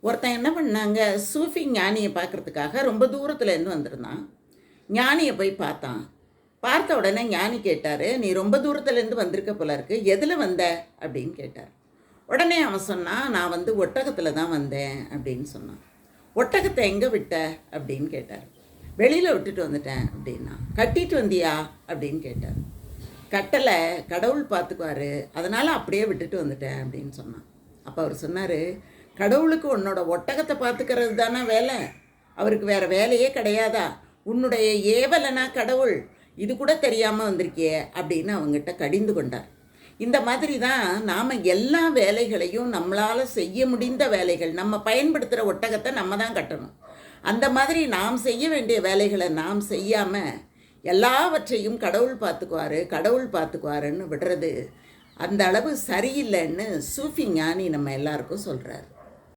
ஒருத்தன் என்ன பண்ணாங்க, சூஃபி ஞானியை பார்க்குறதுக்காக ரொம்ப தூரத்துலேருந்து வந்திருந்தான். ஞானியை போய் பார்த்தான். பார்த்த உடனே ஞானி கேட்டார், நீ ரொம்ப தூரத்துலேருந்து வந்திருக்க போல இருக்கு, எதில் வந்த அப்படின்னு கேட்டார். உடனே அவன் சொன்னான், நான் ஒட்டகத்தில் தான் வந்தேன் அப்படின்னு சொன்னான். ஒட்டகத்தை எங்கே விட்ட அப்படின்னு கேட்டார். வெளியில் விட்டுட்டு வந்துட்டேன் அப்படின்னா. கட்டிட்டு வந்தியா அப்படின்னு கேட்டார். கட்டலை, கடவுள் பார்த்துக்குவார், அதனால் அப்படியே விட்டுட்டு வந்துட்டேன் அப்படின்னு சொன்னான். அப்போ அவர் சொன்னார், கடவுளுக்கு உன்னோட ஒட்டகத்தை பார்த்துக்கிறது தானே வேலை, அவருக்கு வேறு வேலையே கிடையாதா, உன்னுடைய ஏவலனா கடவுள், இது கூட தெரியாமல் வந்திருக்கியே அப்படின்னு அவங்ககிட்ட கடிந்து கொண்டார். இந்த மாதிரி தான் நாம் எல்லா வேலைகளையும் நம்மளால் செய்ய முடிந்த வேலைகள், நம்ம பயன்படுத்துகிற ஒட்டகத்தை நம்ம தான் கட்டணும். அந்த மாதிரி நாம் செய்ய வேண்டிய வேலைகளை நாம் செய்யாமல் எல்லாவற்றையும் கடவுள் பார்த்துக்குவாருன்னு விடுறது அந்த அளவு சரியில்லைன்னு சூஃபி ஞானி நம்ம எல்லாருக்கும் சொல்கிறார்.